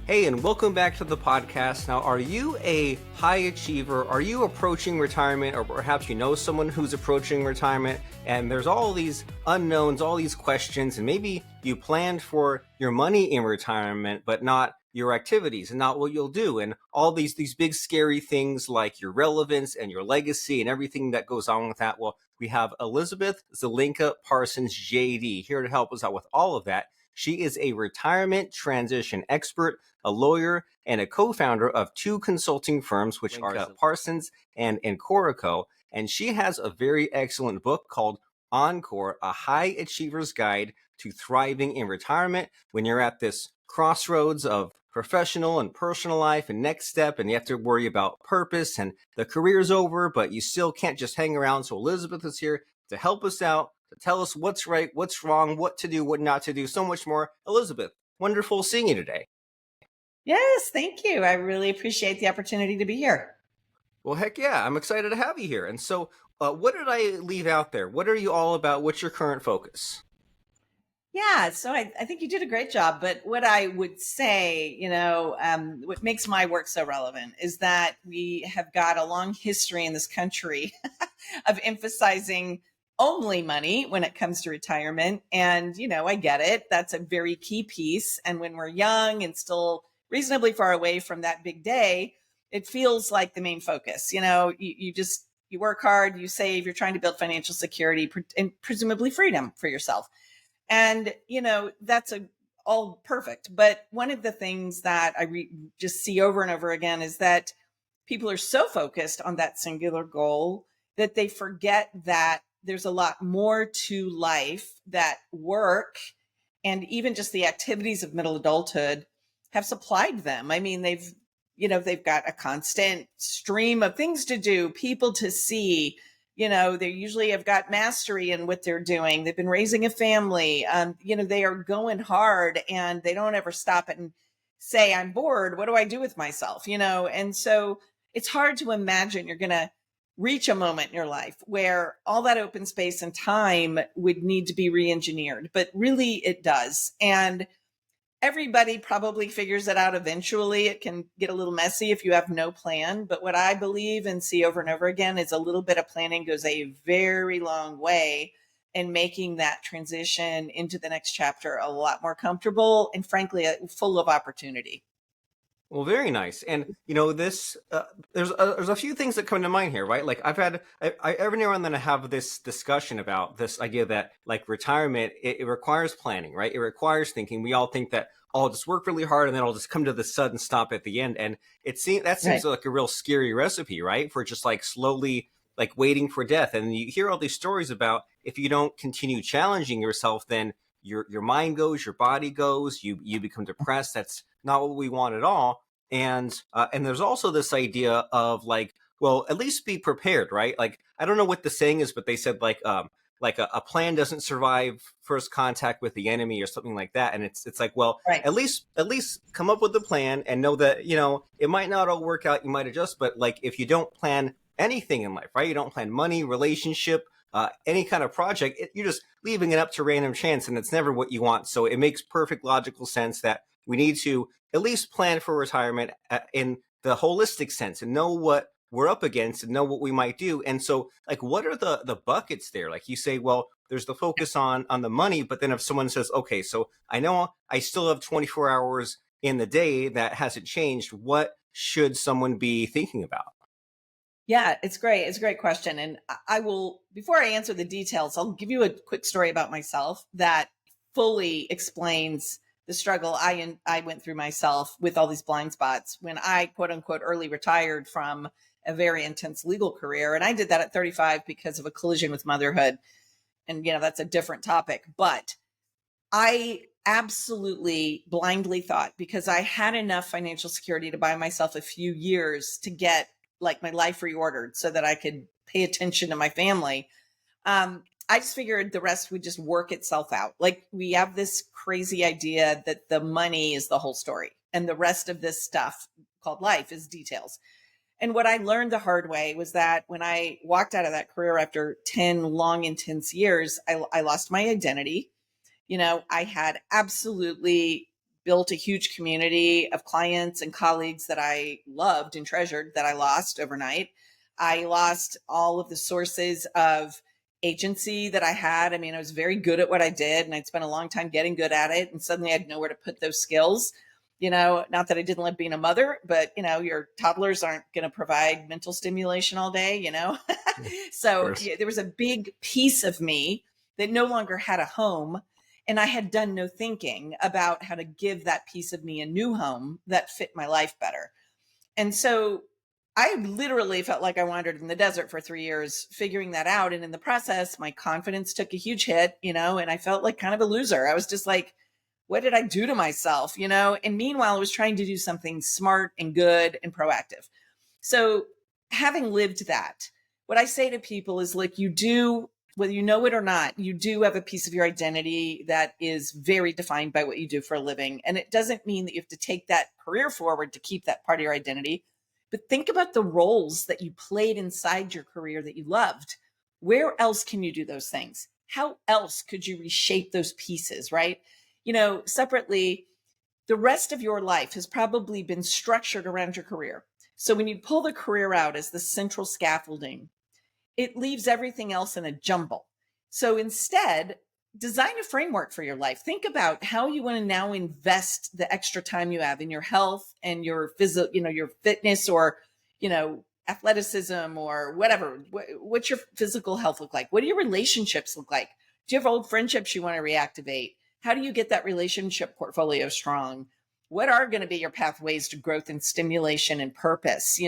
Hey, and welcome back to the podcast. Now, are you a high achiever? Are you approaching retirement, or perhaps you know someone who's approaching retirement, and there's all these unknowns, all these questions, and maybe you planned for your money in retirement, but not your activities and not what you'll do, and all these big scary things like your relevance and your legacy and everything that goes on with that. Well, we have Elizabeth Zelinka Parsons, JD, here to help us out with all of that. She is a retirement transition expert, a lawyer, and a co-founder of two consulting firms, which are Parsons and Encoraco. And she has a very excellent book called Encore, A High Achiever's Guide to Thriving in Retirement. When you're at this crossroads of professional and personal life and next step, and you have to worry about purpose and the career's over, but you still can't just hang around. So Elizabeth is here to help us out, to tell us what's right, what's wrong, what to do, what not to do, so much more. Elizabeth, wonderful seeing you today. Yes, thank you. I really appreciate the opportunity to be here. Well, heck yeah, I'm excited to have you here. And so, what did I leave out there? What are you all about? What's your current focus? Yeah, so I think you did a great job. But what I would say, what makes my work so relevant is that we have got a long history in this country of emphasizing only money when it comes to retirement. And, I get it. That's a very key piece. And when we're young and still reasonably far away from that big day, it feels like the main focus. You work hard, you save, you're trying to build financial security and presumably freedom for yourself. And, that's all perfect. But one of the things that I just see over and over again is that people are so focused on that singular goal that they forget that there's a lot more to life, that work and even just the activities of middle adulthood have supplied them. I mean, they've got a constant stream of things to do, people to see. They usually have got mastery in what they're doing. They've been raising a family. They are going hard and they don't ever stop and say, I'm bored. What do I do with myself? And so it's hard to imagine you're going to reach a moment in your life where all that open space and time would need to be re-engineered, but really it does. And everybody probably figures it out eventually. It can get a little messy if you have no plan. But what I believe and see over and over again is a little bit of planning goes a very long way in making that transition into the next chapter a lot more comfortable and frankly, full of opportunity. Well, very nice. And this there's a few things that come to mind here, right? Like I every now and then I have this discussion about this idea that like retirement, it requires planning, right? It requires thinking. We all think that I'll just work really hard and then I'll just come to the sudden stop at the end. And seems Right. like a real scary recipe, right? For just like slowly like waiting for death. And you hear all these stories about if you don't continue challenging yourself, then your mind goes, your body goes, you become depressed. That's not what we want at all. And there's also this idea of like, well, at least be prepared, right? Like I don't know what the saying is, but they said like a plan doesn't survive first contact with the enemy or something like that. And it's like, well, Right. at least come up with a plan and know that it might not all work out, you might adjust, but like if you don't plan anything in life, right? You don't plan money, relationship, any kind of project, you're just leaving it up to random chance, and it's never what you want. So it makes perfect logical sense that we need to at least plan for retirement in the holistic sense and know what we're up against and know what we might do. And so, like, what are the buckets there? Like you say, well, there's the focus on the money, but then if someone says, okay, so I know I still have 24 hours in the day that hasn't changed, what should someone be thinking about? Yeah, it's great. It's a great question. And I will, before I answer the details, I'll give you a quick story about myself that fully explains the struggle I went through myself with all these blind spots when I quote unquote early retired from a very intense legal career. And I did that at 35 because of a collision with motherhood. And, that's a different topic. But I absolutely blindly thought because I had enough financial security to buy myself a few years to get like my life reordered so that I could pay attention to my family. I just figured the rest would just work itself out. Like we have this crazy idea that the money is the whole story and the rest of this stuff called life is details. And what I learned the hard way was that when I walked out of that career after 10 long, intense years, I lost my identity. I had absolutely built a huge community of clients and colleagues that I loved and treasured that I lost overnight. I lost all of the sources of agency that I had. I mean, I was very good at what I did and I'd spent a long time getting good at it. And suddenly I had nowhere to put those skills. Not that I didn't love being a mother, but your toddlers aren't going to provide mental stimulation all day. So there was a big piece of me that no longer had a home. And I had done no thinking about how to give that piece of me a new home that fit my life better. And so I literally felt like I wandered in the desert for 3 years, figuring that out. And in the process, my confidence took a huge hit, and I felt like kind of a loser. I was just like, what did I do to myself? And meanwhile, I was trying to do something smart and good and proactive. So having lived that, what I say to people is like, you do, whether you know it or not, you do have a piece of your identity that is very defined by what you do for a living. And it doesn't mean that you have to take that career forward to keep that part of your identity. But think about the roles that you played inside your career that you loved. Where else can you do those things? How else could you reshape those pieces, right? Separately, the rest of your life has probably been structured around your career. So when you pull the career out as the central scaffolding, it leaves everything else in a jumble. So instead, design a framework for your life. Think about how you want to now invest the extra time you have in your health and your your fitness or, athleticism or whatever. What's your physical health look like? What do your relationships look like? Do you have old friendships you want to reactivate? How do you get that relationship portfolio strong? What are going to be your pathways to growth and stimulation and purpose,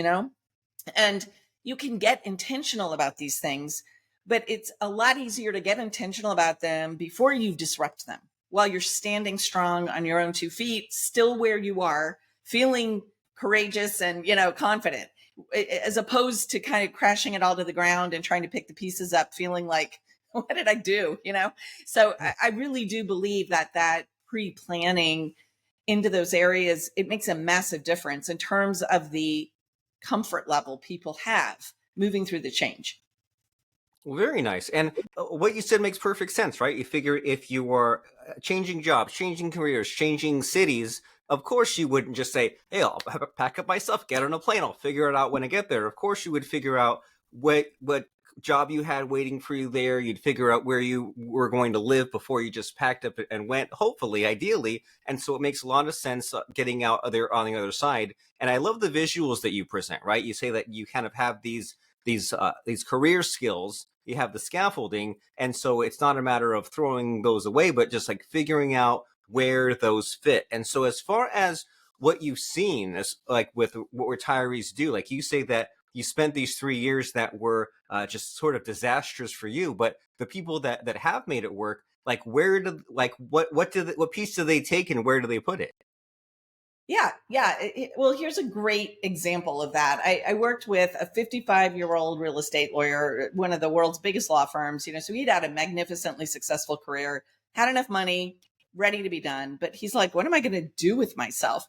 And you can get intentional about these things, but it's a lot easier to get intentional about them before you disrupt them, while you're standing strong on your own 2 feet, still where you are, feeling courageous and, confident, as opposed to kind of crashing it all to the ground and trying to pick the pieces up, feeling like, what did I do? So I really do believe that pre-planning into those areas, it makes a massive difference in terms of the comfort level people have moving through the change. Well, very nice. And what you said makes perfect sense, right? You figure if you were changing jobs, changing careers, changing cities, of course you wouldn't just say, hey, I'll pack up my stuff, get on a plane, I'll figure it out when I get there. Of course you would figure out what job you had waiting for you there. You'd figure out where you were going to live before you just packed up and went, hopefully, ideally. And so it makes a lot of sense getting out there on the other side. And I love the visuals that you present, right? You say that you kind of have these career skills, you have the scaffolding, and so it's not a matter of throwing those away, but just like figuring out where those fit. And so as far as what you've seen, as like with what retirees do, like you say that you spent these 3 years that were just sort of disastrous for you, but the people that have made it work, like what piece do they take and where do they put it? Yeah. Well, here's a great example of that. I worked with a 55-year-old real estate lawyer, one of the world's biggest law firms. So he'd had a magnificently successful career, had enough money, ready to be done. But he's like, what am I going to do with myself?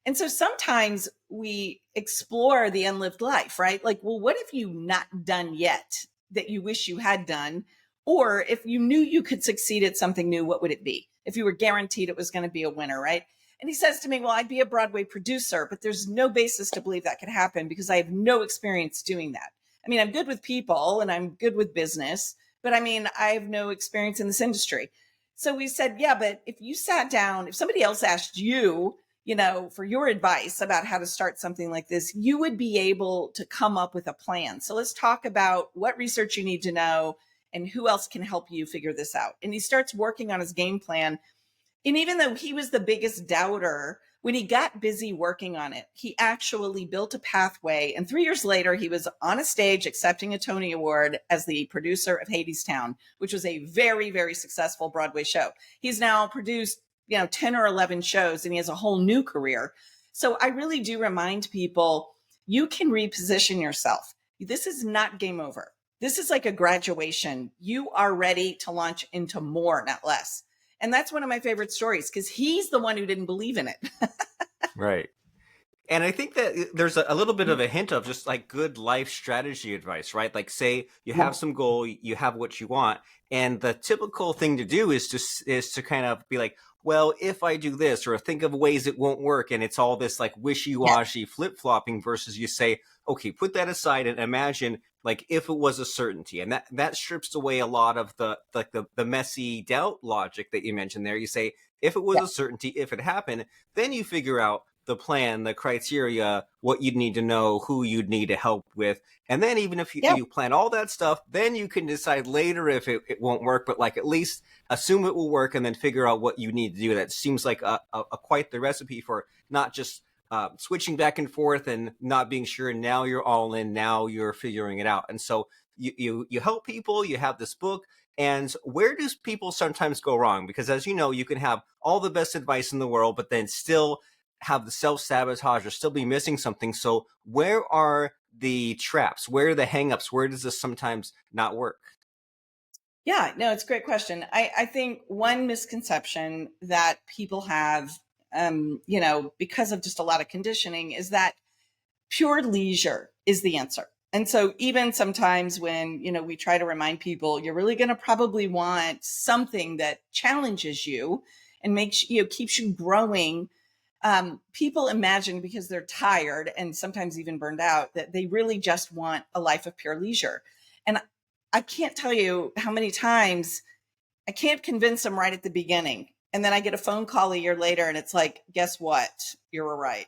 And so sometimes we explore the unlived life, right? Like, well, what have you not done yet that you wish you had done? Or if you knew you could succeed at something new, what would it be? If you were guaranteed it was going to be a winner, right? And he says to me, well, I'd be a Broadway producer, but there's no basis to believe that could happen because I have no experience doing that. I mean, I'm good with people and I'm good with business, but I mean, I have no experience in this industry. So we said, yeah, but if you sat down, if somebody else asked you, for your advice about how to start something like this, you would be able to come up with a plan. So let's talk about what research you need to know and who else can help you figure this out. And he starts working on his game plan. And even though he was the biggest doubter, when he got busy working on it, he actually built a pathway. And 3 years later, he was on a stage accepting a Tony Award as the producer of Hadestown, which was a very, very successful Broadway show. He's now produced 10 or 11 shows, and he has a whole new career. So I really do remind people, you can reposition yourself. This is not game over. This is like a graduation. You are ready to launch into more, not less. And that's one of my favorite stories because he's the one who didn't believe in it. Right. And I think that there's a little bit of a hint of just like good life strategy advice, right? Like say you have some goal, you have what you want. And the typical thing to do is to kind of be like, well, if I do this, or think of ways it won't work. And it's all this like wishy-washy flip-flopping versus you say, okay, put that aside and imagine like if it was a certainty. And that strips away a lot of the messy doubt logic that you mentioned there. You say, if it was Yeah. a certainty, if it happened, then you figure out the plan, the criteria, what you'd need to know, who you'd need to help with. And then even if Yeah. you plan all that stuff, then you can decide later if it won't work, but like at least assume it will work and then figure out what you need to do. That seems like a quite the recipe for not just switching back and forth and not being sure. Now you're all in, now you're figuring it out. And so you help people, you have this book. And where do people sometimes go wrong? Because as you know, you can have all the best advice in the world, but then still have the self-sabotage or still be missing something. So where are the traps? Where are the hangups? Where does this sometimes not work? Yeah, no, it's a great question. I think one misconception that people have, because of just a lot of conditioning is that pure leisure is the answer. And so even sometimes when, we try to remind people, you're really going to probably want something that challenges you and keeps you growing. People imagine because they're tired and sometimes even burned out that they really just want a life of pure leisure. And I can't tell you how many times I can't convince them right at the beginning. And then I get a phone call a year later and it's like, guess what? You were right.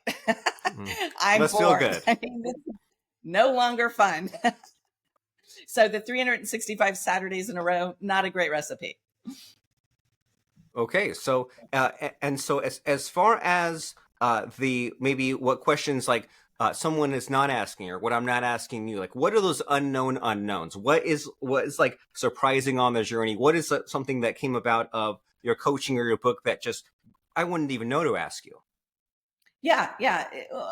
I'm Must feel bored. good. I mean, this is no longer fun. So the 365 Saturdays in a row, not a great recipe. Okay, so and so as far as the maybe what questions like someone is not asking or what I'm not asking you, like what are those unknown unknowns? What is like surprising on the journey? What is something that came about of your coaching or your book that just I wouldn't even know to ask you? Yeah, yeah.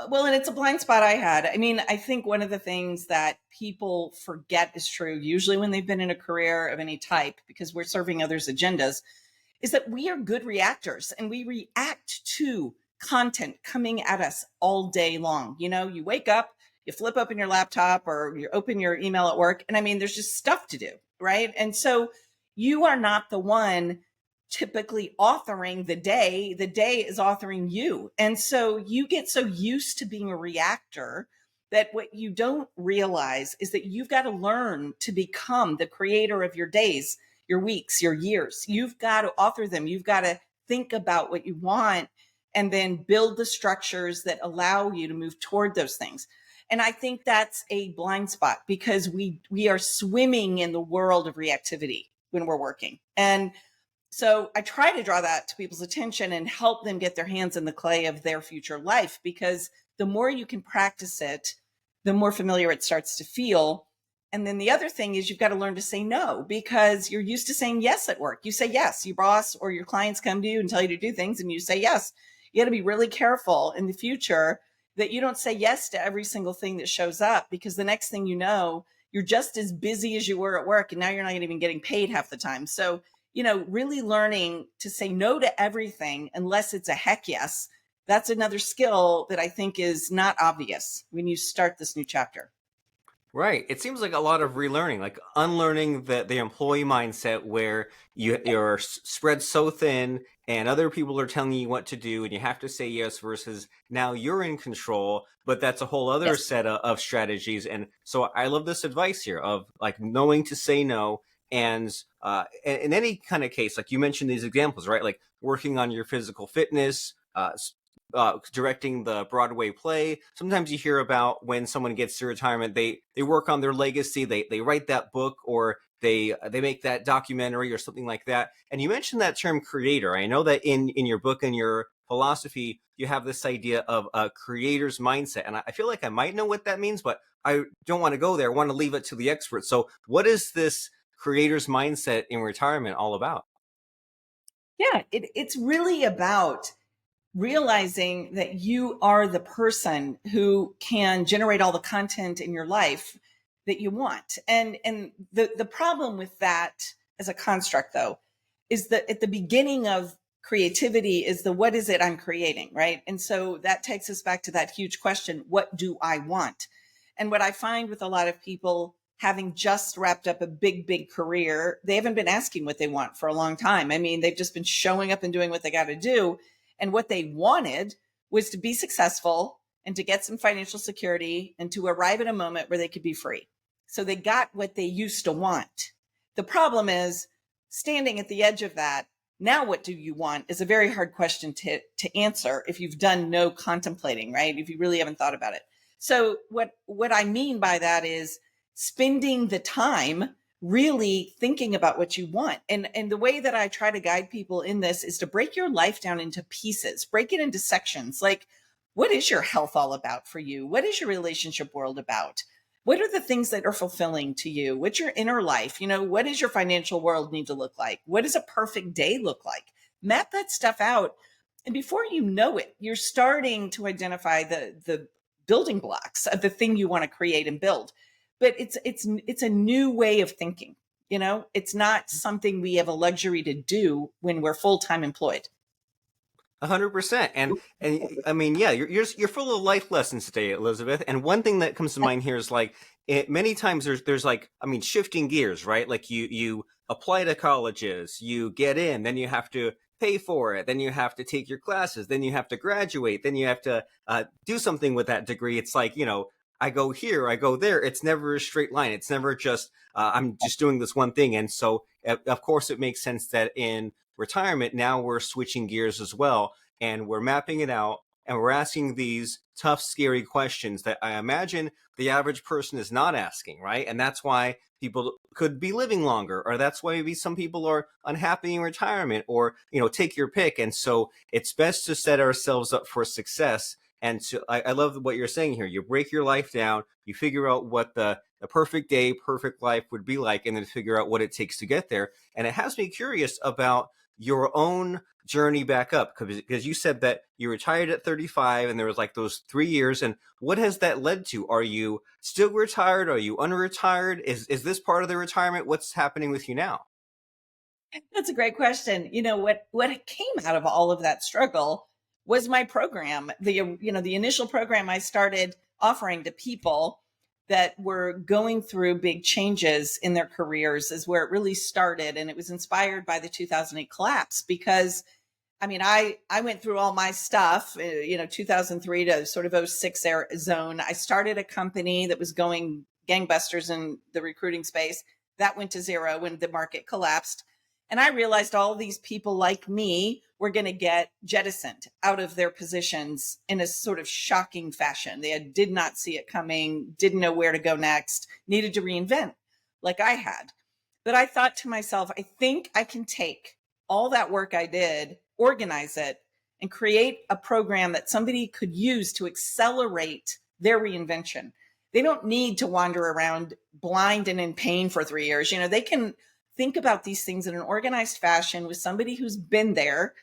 Well, and it's a blind spot I had. I mean, I think one of the things that people forget is true, usually when they've been in a career of any type, because we're serving others' agendas, is that we are good reactors and we react to content coming at us all day long. You wake up, you flip open your laptop or you open your email at work. And I mean, there's just stuff to do, right? And so you are not the one typically authoring the day is authoring you. And so you get so used to being a reactor that what you don't realize is that you've got to learn to become the creator of your days, your weeks, your years. You've got to author them. You've got to think about what you want and then build the structures that allow you to move toward those things. And I think that's a blind spot because we are swimming in the world of reactivity when we're working. And so I try to draw that to people's attention and help them get their hands in the clay of their future life, because the more you can practice it, the more familiar it starts to feel. And then the other thing is you've got to learn to say no, because you're used to saying yes at work. You say yes, your boss or your clients come to you and tell you to do things and you say yes. You got to be really careful in the future that you don't say yes to every single thing that shows up, because the next thing you know, you're just as busy as you were at work and now you're not even getting paid half the time. So really learning to say no to everything unless it's a heck yes. That's another skill that I think is not obvious when you start this new chapter. Right. It seems like a lot of relearning, like unlearning the employee mindset where you're spread so thin and other people are telling you what to do and you have to say yes versus now you're in control, but that's a whole other Yes. set of strategies. And so I love this advice here of like knowing to say no. And in any kind of case, like you mentioned these examples, right? Like working on your physical fitness, directing the Broadway play. Sometimes you hear about when someone gets to retirement, they work on their legacy, they write that book or they make that documentary or something like that. And you mentioned that term creator. I know that in your book and your philosophy, you have this idea of a creator's mindset. And I feel like I might know what that means, but I don't want to go there. I want to leave it to the experts. So what is this creator's mindset in retirement all about? Yeah, it's really about realizing that you are the person who can generate all the content in your life that you want. And the problem with that as a construct, though, is that at the beginning of creativity is the what is it I'm creating, right? And so that takes us back to that huge question, what do I want? And what I find with a lot of people having just wrapped up a big career. They haven't been asking what they want for a long time. I mean, they've just been showing up and doing what they got to do. And what they wanted was to be successful and to get some financial security and to arrive at a moment where they could be free. So they got what they used to want. The problem is standing at the edge of that. Now, what do you want is a very hard question to answer if you've done no contemplating, right? If you really haven't thought about it. So what I mean by that is spending the time really thinking about what you want. And the way that I try to guide people in this is to break your life down into pieces, break it into sections. Like, what is your health all about for you? What is your relationship world about? What are the things that are fulfilling to you? What's your inner life? What does your financial world need to look like? What does a perfect day look like? Map that stuff out. And before you know it, you're starting to identify the building blocks of the thing you want to create and build. But it's a new way of thinking. It's not something we have a luxury to do when we're full-time employed. 100%. And I mean, yeah, you're full of life lessons today, Elizabeth. And one thing that comes to mind here is like many times there's like, I mean, shifting gears, right? Like you apply to colleges, you get in, then you have to pay for it, then you have to take your classes, then you have to graduate, then you have to do something with that degree. It's like, I go here, I go there. It's never a straight line. It's never just I'm just doing this one thing. And so, of course, it makes sense that in retirement, now we're switching gears as well, and we're mapping it out, and we're asking these tough, scary questions that I imagine the average person is not asking, right? And that's why people could be living longer, or that's why maybe some people are unhappy in retirement, or, take your pick. And so it's best to set ourselves up for success. And so I love what you're saying here. You break your life down, you figure out what the perfect day, perfect life would be like, and then figure out what it takes to get there. And it has me curious about your own journey back up, because you said that you retired at 35 and there was like those 3 years. And what has that led to? Are you still retired? Are you unretired? Is this part of the retirement? What's happening with you now? That's a great question. What came out of all of that struggle was my program. The initial program I started offering to people that were going through big changes in their careers is where it really started. And it was inspired by the 2008 collapse, because I went through all my stuff, 2003 to sort of '06 zone. I started a company that was going gangbusters in the recruiting space. That went to zero when the market collapsed. And I realized all of these people like me were going to get jettisoned out of their positions in a sort of shocking fashion. They did not see it coming, didn't know where to go next, needed to reinvent like I had. But I thought to myself, I think I can take all that work I did, organize it, and create a program that somebody could use to accelerate their reinvention. They don't need to wander around blind and in pain for 3 years. They can think about these things in an organized fashion with somebody who's been there.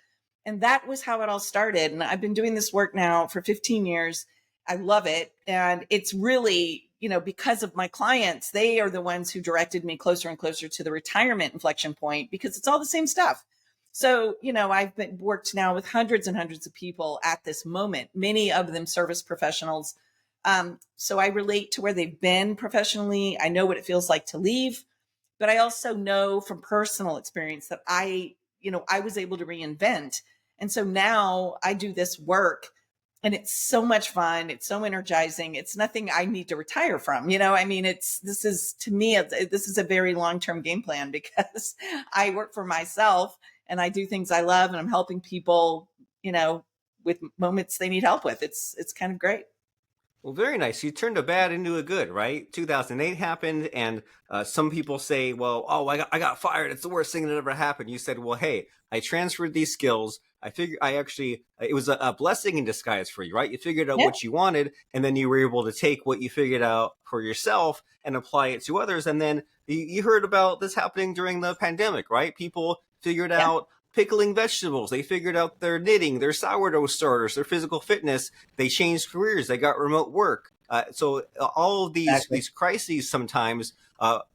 And that was how it all started. And I've been doing this work now for 15 years. I love it. And it's really, because of my clients, they are the ones who directed me closer and closer to the retirement inflection point, because it's all the same stuff. So, I've worked now with hundreds and hundreds of people at this moment, many of them service professionals. So I relate to where they've been professionally. I know what it feels like to leave. But I also know from personal experience that I was able to reinvent. And so now I do this work and it's so much fun. It's so energizing. It's nothing I need to retire from. This is a very long-term game plan, because I work for myself and I do things I love, and I'm helping people, with moments they need help with. It's kind of great. Well, very nice. You turned a bad into a good, right? 2008 happened, and some people say, well, I got fired. It's the worst thing that ever happened. You said, well, hey, I transferred these skills. It was a blessing in disguise for you, right? You figured out what you wanted, and then you were able to take what you figured out for yourself and apply it to others. And then you heard about this happening during the pandemic, right? People figured out pickling vegetables. They figured out their knitting, their sourdough starters, their physical fitness. They changed careers. They got remote work. So all of these crises sometimes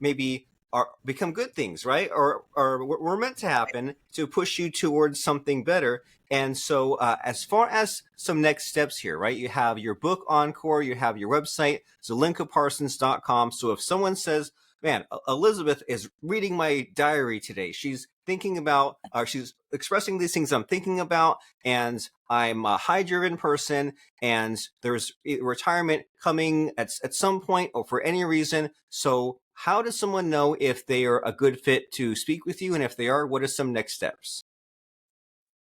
maybe are become good things, right? Or were meant to happen to push you towards something better. And so, as far as some next steps here, right? You have your book Encore, you have your website, zelinkaparsons.com. So if someone says, man, Elizabeth is reading my diary today. She's thinking about, she's expressing these things I'm thinking about, and I'm a high driven person, and there's retirement coming at some point or for any reason. So how does someone know if they are a good fit to speak with you? And if they are, what are some next steps?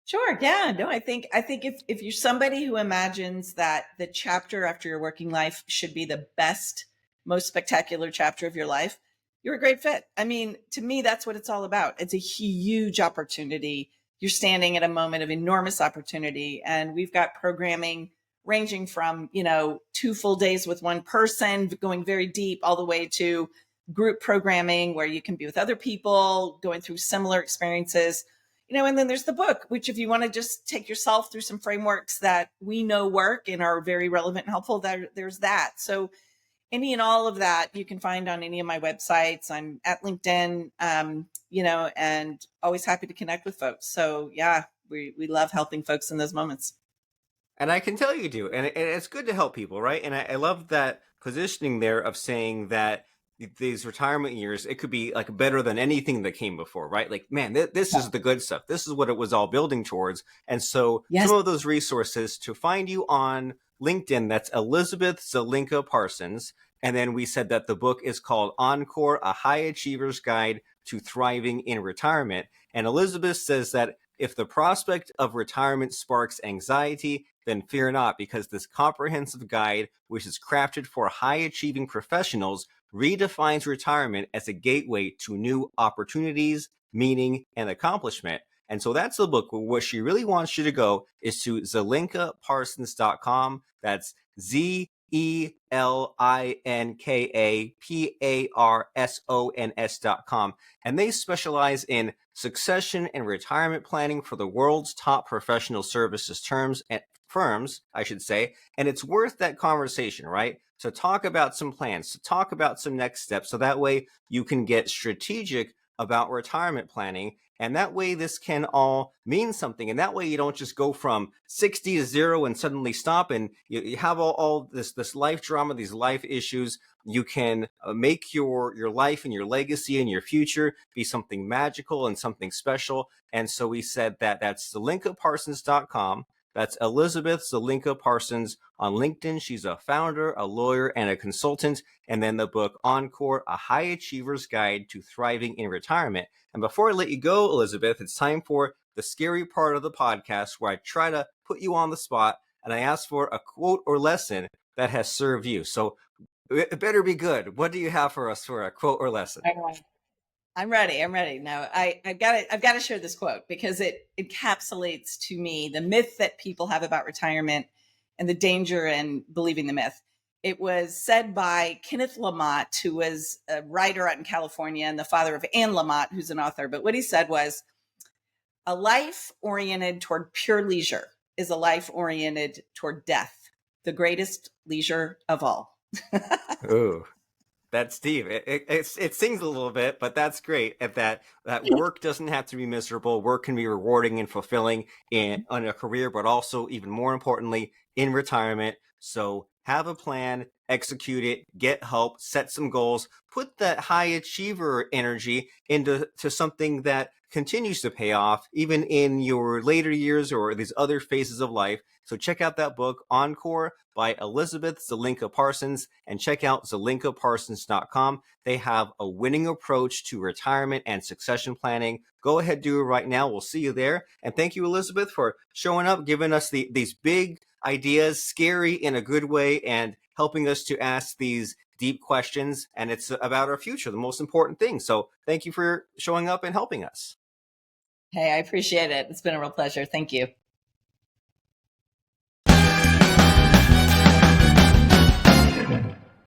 Sure. Yeah. No, I think if you're somebody who imagines that the chapter after your working life should be the best, most spectacular chapter of your life, you're a great fit. I mean, to me, that's what it's all about. It's a huge opportunity. You're standing at a moment of enormous opportunity. And we've got programming ranging from, 2 full days with one person, going very deep, all the way to group programming where you can be with other people going through similar experiences. And then there's the book, which if you want to just take yourself through some frameworks that we know work and are very relevant and helpful, there's that. So any and all of that you can find on any of my websites. I'm at LinkedIn, and always happy to connect with folks. So yeah, we love helping folks in those moments. And I can tell you do. And it's good to help people, right? And I love that positioning there of saying that these retirement years, it could be like better than anything that came before, right? Like, man, this is the good stuff. This is what it was all building towards. And so Yes. some of those resources to find you on LinkedIn, that's Elizabeth Zelinka Parsons. And then we said that the book is called Encore, A High Achiever's Guide to Thriving in Retirement. And Elizabeth says that if the prospect of retirement sparks anxiety, then fear not, because this comprehensive guide, which is crafted for high achieving professionals, redefines retirement as a gateway to new opportunities, meaning, and accomplishment. And so that's the book. What she really wants you to go is to zelinkaparsons.com. That's ZELINKAPARSONS.com. And they specialize in succession and retirement planning for the world's top professional services firms, I should say. And it's worth that conversation, right? To talk about some plans, to talk about some next steps. So that way you can get strategic about retirement planning. And that way this can all mean something. And that way you don't just go from 60 to 0 and suddenly stop. And you have all this life drama, these life issues. You can make your life and your legacy and your future be something magical and something special. And so we said that that's zelinkaparsons.com. That's Elizabeth Zelinka Parsons on LinkedIn. She's a founder, a lawyer, and a consultant. And then the book Encore, A High Achiever's Guide to Thriving in Retirement. And before I let you go, Elizabeth, it's time for the scary part of the podcast where I try to put you on the spot and I ask for a quote or lesson that has served you. So it better be good. What do you have for us for a quote or lesson? I'm ready. I'm ready. Now I've got to share this quote because it encapsulates to me the myth that people have about retirement and the danger in believing the myth. It was said by Kenneth Lamott, who was a writer out in California and the father of Anne Lamott, who's an author. But what he said was, a life oriented toward pure leisure is a life oriented toward death, the greatest leisure of all. Ooh. That's deep. It sings a little bit, but that's great. At that work doesn't have to be miserable. Work can be rewarding and fulfilling in a career, but also even more importantly in retirement. So have a plan, execute it, get help, set some goals, put that high achiever energy into something that continues to pay off even in your later years or these other phases of life. So check out that book, Encore by Elizabeth Zelinka Parsons, and check out zelinkaparsons.com. They have a winning approach to retirement and succession planning. Go ahead, do it right now. We'll see you there. And thank you, Elizabeth, for showing up, giving us these big ideas, scary in a good way, and helping us to ask these deep questions. And it's about our future, the most important thing. So thank you for showing up and helping us. Hey, I appreciate it. It's been a real pleasure. Thank you.